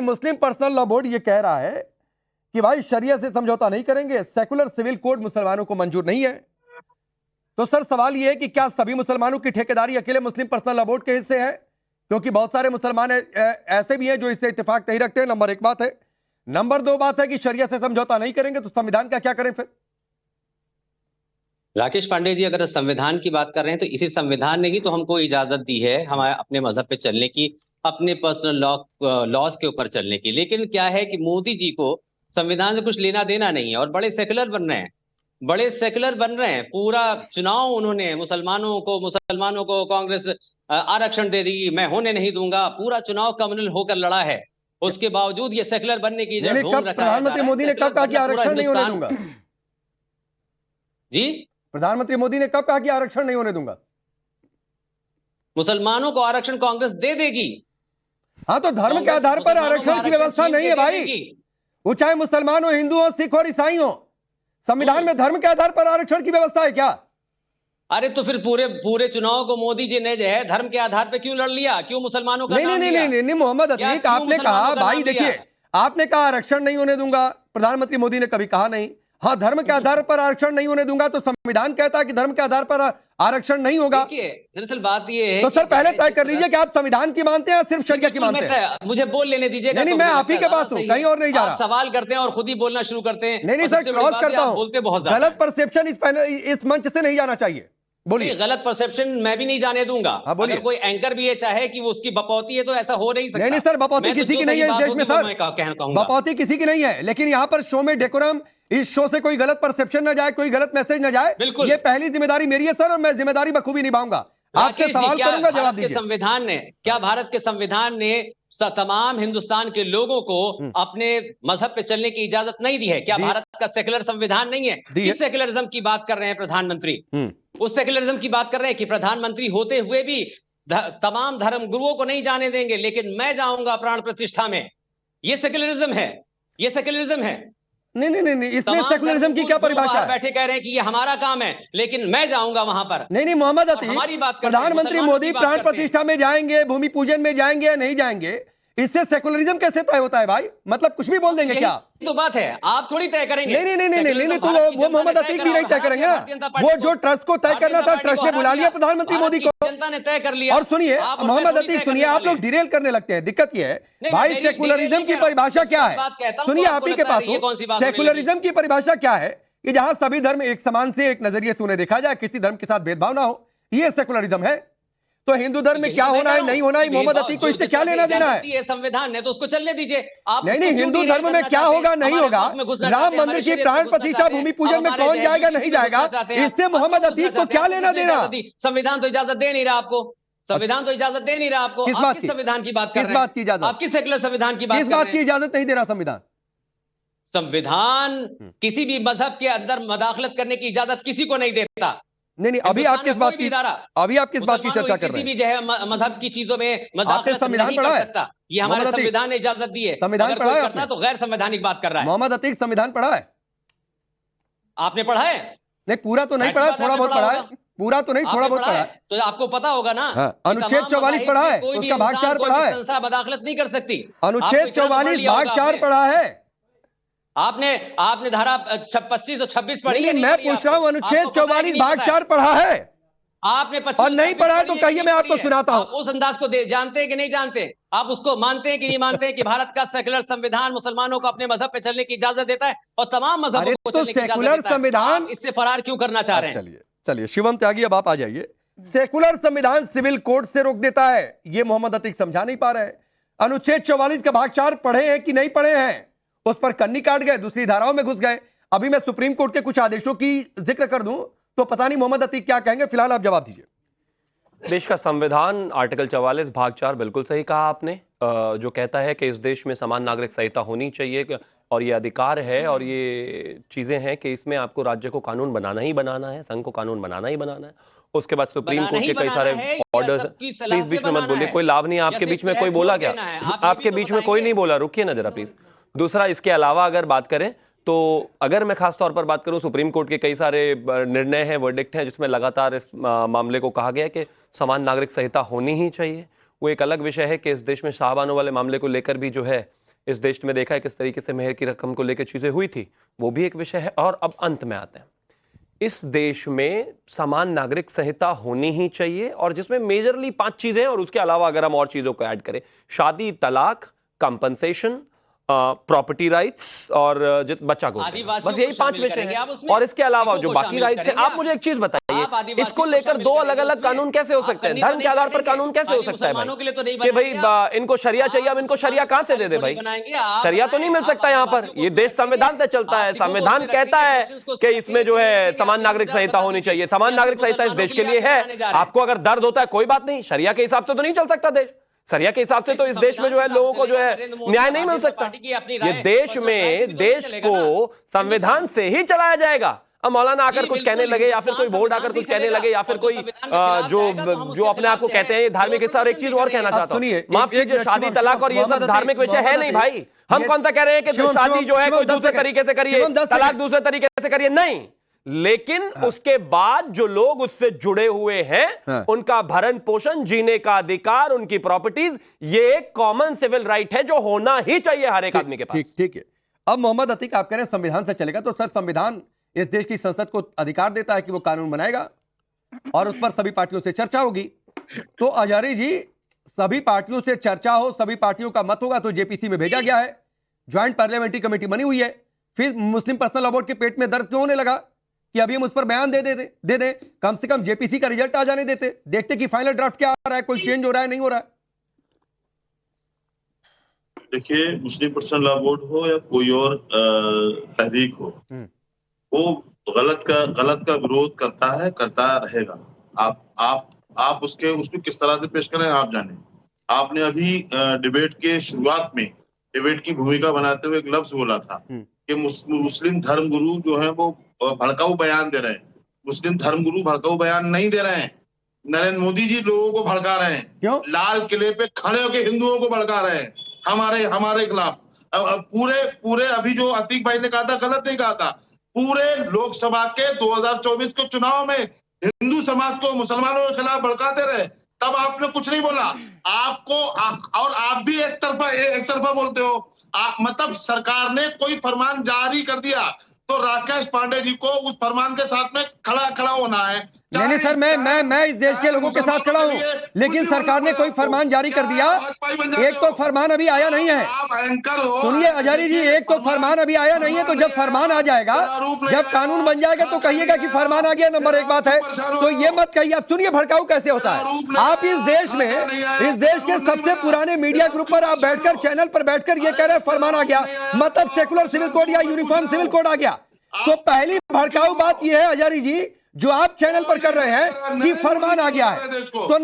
मुस्लिम personal law board ये कह रहा है कि भाई शरियत से समझौता नहीं करेंगे, सेकुलर सिविल कोड मुसलमानों को मंजूर नहीं है। तो सर सवाल यह है कि क्या सभी मुसलमानों की ठेकेदारी अकेले मुस्लिम पर्सनल लॉ बोर्ड के हिस्से है? क्योंकि बहुत सारे मुसलमान ऐसे भी हैं जो इससे इत्तेफाक नहीं रखते हैं। नंबर एक बात है। नंबर दो बात है कि शरियत से समझौता नहीं करेंगे तो संविधान का क्या करें फिर? राकेश पांडे जी, अगर संविधान की बात कर रहे हैं तो इसी संविधान ने ही तो हमको इजाजत दी है हमारे अपने मजहब पे चलने की, अपने पर्सनल लॉज के ऊपर चलने की। लेकिन क्या है कि मोदी जी को संविधान से कुछ लेना देना नहीं है और बड़े सेकुलर बन रहे हैं, बड़े सेकुलर बन रहे हैं। पूरा चुनाव उन्होंने मुसलमानों को कांग्रेस आरक्षण दे देगी, मैं होने नहीं दूंगा, पूरा चुनाव कम्युनल होकर लड़ा है। उसके बावजूद ये सेकुलर बनने की जो ढोंग रचाया जा रहा है। प्रधानमंत्री मोदी ने कब कहा कि आरक्षण नहीं होने दूंगा? जी, प्रधानमंत्री मोदी ने कब कहा कि आरक्षण नहीं होने दूंगा? मुसलमानों को आरक्षण कांग्रेस दे देगी। हाँ, तो धर्म के आधार पर आरक्षण की व्यवस्था नहीं है भाई। वो चाहे मुसलमान हो, हिंदू हो, सिख और ईसाई हो, संविधान में धर्म के आधार पर आरक्षण की व्यवस्था है क्या? अरे तो फिर पूरे चुनाव को मोदी जी ने जो है धर्म के आधार पे क्यों लड़ लिया? क्यों मुसलमानों का नाम लिया? नहीं मोहम्मद अतीक, आपने कहा भाई, देखिए आपने कहा आरक्षण नहीं होने दूंगा, प्रधानमंत्री मोदी ने कभी कहा नहीं। हाँ, धर्म के आधार पर आरक्षण नहीं होने दूंगा, तो संविधान कहता है कि धर्म के आधार पर आरक्षण नहीं होगा। दरअसल बात ये है तो सर पहले तय कर लीजिए कि आप संविधान की मानते हैं या सिर्फ शरिया की मानते हैं? मुझे बोल लेने दीजिए। नहीं, मैं आप ही के पास हूँ, कहीं और नहीं जा रहा। सवाल करते हैं और खुद ही बोलना शुरू करते हैं। नहीं सर, क्रॉस करता हूँ। बोलते बहुत गलत परसेप्शन इस मंच से नहीं जाना चाहिए। बोलिए। गलत परसेप्शन मैं भी नहीं जाने दूंगा। अगर कोई एंकर भी ये चाहे कि वो उसकी बपौती है तो ऐसा हो नहीं सकता। नहीं सर, बपौती किसी की नहीं है इस देश में सर, बपौती किसी की नहीं है। लेकिन यहाँ पर शो में डेकोरम, इस शो से कोई गलत परसेप्शन न जाए, कोई गलत मैसेज न जाए, ये पहली जिम्मेदारी मेरी है सर, और मैं जिम्मेदारी बखूबी निभाऊंगा। आपसे सवाल करूंगा, जवाब दीजिए। संविधान ने क्या, भारत के संविधान ने तमाम हिंदुस्तान के लोगों को अपने मजहब पे चलने की इजाजत नहीं दी है? क्या भारत का सेकुलर संविधान नहीं है? किस सेकुलरिज्म की बात कर रहे हैं प्रधानमंत्री? उस सेकुलरिज्म की बात कर रहे हैं कि प्रधानमंत्री होते हुए भी तमाम धर्म गुरुओं को नहीं जाने देंगे, लेकिन मैं जाऊंगा प्राण प्रतिष्ठा में। ये सेकुलरिज्म है, ये सेकुलरिज्म है। नहीं, इसमें सेकुलरिज्म की क्या परिभाषा है? बैठे कह रहे हैं कि ये हमारा काम है, लेकिन मैं जाऊंगा वहां पर। नहीं मोहम्मद अतीक, हमारी बात प्रधानमंत्री मोदी प्राण प्रतिष्ठा में जाएंगे, भूमि पूजन में जाएंगे या नहीं जाएंगे, इससे सेकुलरिज्म कैसे तय होता है भाई? मतलब कुछ भी बोल देंगे क्या? तो बात है, आप थोड़ी तय करेंगे। नहीं, तो वो मोहम्मद अतीक भी नहीं तय करेंगे ना। वो जो ट्रस्ट को तय करना था, ट्रस्ट ने बुला लिया प्रधानमंत्री मोदी को, जनता ने तय कर लिया। और सुनिए मोहम्मद अतीक, सुनिए, आप लोग डिरेल करने लगते हैं। दिक्कत ये है भाई, सेकुलरिज्म की परिभाषा क्या है? सुनिए, आप ही के पास हो, सेकुलरिज्म की परिभाषा क्या है? कि जहां सभी धर्म एक समान से, एक नजरिए से उन्हें देखा जाए, किसी धर्म के साथ भेदभाव ना हो, ये सेकुलरिज्म है। तो हिंदू धर्म में क्या होना है, नहीं होना है, मोहम्मद अतीक को इससे क्या लेना देना है? संविधान ने तो उसको चलने दीजिए। आप नहीं, हिंदू धर्म में क्या होगा नहीं होगा, राम मंदिर की प्राण प्रतिष्ठा, भूमि पूजन में कौन जाएगा नहीं जाएगा, इससे मोहम्मद अतीक को क्या लेना देना? संविधान तो इजाजत दे नहीं रहा आपको, संविधान तो इजाजत दे नहीं रहा आपको। किस बात की संविधान की बात कर रहे हैं? किस बात की इजाजत? आप किस सेकुलर संविधान की बात? किस बात की इजाजत नहीं दे रहा संविधान? संविधान किसी भी मजहब के अंदर मदाखलत करने की इजाजत किसी को नहीं देता। नहीं, अभी आप किस बात की चर्चा कर रहे हैं? किसी भी जो है मजहब की चीजों में मदाखलत संविधान पढ़ा है? ये हमारे संविधान ने इजाजत दी है। संविधान पढ़ा है आपने? तो गैर संवैधानिक बात कर रहा है। मोहम्मद अतीक, संविधान पढ़ा है? आपने पढ़ा है? नहीं, पूरा तो नहीं पढ़ा, थोड़ा बहुत पढ़ा है। पूरा तो नहीं, थोड़ा बहुत पढ़ा है। तो आपको पता होगा ना। अनुच्छेद 44 पढ़ा है, उसका भाग 4 पढ़ा है। संस्था मदाखलत नहीं कर सकती। अनुच्छेद 44 भाग 4 पढ़ा है। आपने धारा 25 और 26 पढ़ी है? मैं पूछ रहा हूं, अनुच्छेद 44 भाग 4 पढ़ा है? आपने 25 और नहीं पढ़ा है तो कहिए, मैं आपको सुनाता हूं। उस अंदाज को जानते हैं कि नहीं जानते? आप उसको मानते हैं कि नहीं मानते हैं कि भारत का सेकुलर संविधान मुसलमानों को अपने मजहब पे चलने की इजाजत देता है और तमाम मजहबों को चलने की इजाजत देता है? सेकुलर संविधान इससे फरार क्यों करना चाह रहे हैं? चलिए शिवम त्यागी, अब आप आ जाइए। सेकुलर संविधान सिविल कोड से रोक देता है, ये मोहम्मद अतीक समझा नहीं पा रहे हैं। अनुच्छेद 44 का भाग 4 पढ़े हैं कि नहीं पढ़े हैं? उस पर कन्नी काट गए, दूसरी धाराओं में घुस गए। अभी मैं सुप्रीम कोर्ट के कुछ आदेशों की जिक्र कर दूं तो पता नहीं मोहम्मद अतीक क्या कहेंगे। फिलहाल आप जवाब दीजिए। देश का संविधान आर्टिकल 44 भाग 4 बिल्कुल सही कहा आपने, जो कहता है कि इस देश में समान नागरिक संहिता होनी चाहिए और ये अधिकार है और ये चीजें हैं कि इसमें आपको राज्य को कानून बनाना ही बनाना है, संघ को कानून बनाना ही बनाना है। उसके बाद सुप्रीम कोर्ट के कई सारे ऑर्डर्स। प्लीज बीच में मत बोलिए, कोई लाभ नहीं है आपके बीच में। कोई बोला क्या? आपके बीच में कोई नहीं बोला, रुकिए ना जरा प्लीज। दूसरा, इसके अलावा अगर बात करें तो अगर मैं खास तौर पर बात करूं, सुप्रीम कोर्ट के कई सारे निर्णय हैं, वर्डिक्ट हैं, जिसमें लगातार इस मामले को कहा गया है कि समान नागरिक संहिता होनी ही चाहिए। वो एक अलग विषय है कि इस देश में साहब आने वाले मामले को लेकर भी जो है इस देश में देखा है किस तरीके से मेहर की रकम को लेकर चीजें हुई थी, वो भी एक विषय है। और अब अंत में आते हैं, इस देश में समान नागरिक संहिता होनी ही चाहिए, और जिसमें मेजरली 5 चीजें हैं, और उसके अलावा अगर हम और चीजों को ऐड करें, शादी, तलाक, कंपनसेशन, प्रॉपर्टी राइट्स और बच्चा को, बस यही 5 विषय हैं। और इसके अलावा जो बाकी राइट्स हैं, आप मुझे एक चीज बताइए, इसको लेकर 2 अलग अलग कानून कैसे हो सकते हैं? धर्म के आधार पर कानून कैसे हो सकता है भाई? कि भाई इनको शरिया चाहिए, अब इनको शरिया कहां से दे दे भाई? शरिया तो नहीं मिल सकता यहाँ पर। ये देश संविधान से चलता है, संविधान कहता है कि इसमें जो है समान नागरिक संहिता होनी चाहिए। समान नागरिक संहिता इस देश के लिए है। आपको अगर दर्द होता है कोई बात नहीं, शरिया के हिसाब से तो नहीं चल सकता देश। शरिया के हिसाब से तो इस देश में जो है लोगों को जो है न्याय नहीं मिल सकता। ये देश में देश को संविधान से ही चलाया जाएगा। अब मौलाना आकर कुछ कहने लगे, या फिर कोई बोर्ड आकर कुछ कहने लगे, या फिर कोई जो अपने आप को कहते हैं धार्मिक हिस्सा। और एक चीज और कहना चाहता हूँ, माफ कीजिए, शादी, तलाक और ये सब धार्मिक विषय है नहीं भाई। हम कौन सा कह रहे हैं कि शादी जो है कोई दूसरे तरीके से करिए, तलाक दूसरे तरीके से करिए, नहीं। लेकिन उसके बाद जो लोग उससे जुड़े हुए हैं, उनका भरण पोषण, जीने का अधिकार, उनकी प्रॉपर्टीज, ये एक कॉमन सिविल राइट है जो होना ही चाहिए हर एक आदमी के पास। ठीक है। अब मोहम्मद अतीक, आप कह रहे हैं संविधान से चलेगा, तो सर संविधान इस देश की संसद को अधिकार देता है कि वो कानून बनाएगा और उस पर सभी पार्टियों से चर्चा होगी। तो अजारी जी, सभी पार्टियों से चर्चा हो, सभी पार्टियों का मत होगा, तो जेपीसी में भेजा गया है, ज्वाइंट पार्लियामेंट्री कमेटी बनी हुई है। फिर मुस्लिम पर्सनल लॉ बोर्ड के पेट में दर्द क्यों होने लगा कि अभी हम उस पर बयान दे दे, कम से कम जेपीसी का रिजल्ट आ जाने देते, देखते कि फाइनल ड्राफ्ट क्या आ रहा है, कोई चेंज हो रहा है, नहीं हो रहा है। देखिए, मुस्लिम पर्सनल लॉ बोर्ड हो या कोई और तहरीक हो, वो गलत का विरोध करता है, करता रहेगा। आप उसको किस तरह से पेश करें आप जाने। आपने अभी डिबेट के शुरुआत में डिबेट की भूमिका बनाते हुए एक लफ्ज बोला था कि मुस्लिम धर्मगुरु जो है वो भड़काऊ बयान दे रहे हैं। मुस्लिम धर्मगुरु भड़काऊ बयान नहीं दे रहे हैं। नरेंद्र मोदी जी लोगों को भड़का रहे हैं। क्यों? लाल किले पे खड़े होकर हिंदुओं को भड़का रहे हैं हमारे खिलाफ। पूरे अभी जो अतीक भाई ने कहा था, गलत नहीं कहा था। पूरे लोकसभा के 2024 के चुनाव में हिंदू समाज को मुसलमानों के खिलाफ भड़काते रहे, तब आपने कुछ नहीं बोला। और आप भी एक तरफा बोलते हो। मतलब सरकार ने कोई फरमान जारी कर दिया तो राकेश पांडे जी को उस फरमान के साथ में खड़ा होना है। नहीं सर, मैं इस देश के लोगों के साथ खड़ा हूं, लेकिन सरकार ने कोई फरमान जारी कर दिया। एक तो फरमान अभी आया नहीं है। सुनिए अजारी जी, एक तो फरमान अभी आया नहीं है, तो जब फरमान आ जाएगा, जब कानून बन जाएगा, तो कहिएगा कि फरमान आ गया, नंबर 1 बात है। तो ये मत कहिए। आप सुनिए भड़काऊ कैसे होता है। आप इस देश में, इस देश के सबसे पुराने मीडिया ग्रुप पर आप बैठकर, चैनल पर बैठकर ये कह रहे हैं फरमान आ गया, मतलब सेकुलर सिविल कोड या यूनिफॉर्म सिविल कोड आ गया। तो पहली भड़काऊ बात यह है अजारी जी, जो आप चैनल पर कर रहे हैं कि फरमान आ गया है। तो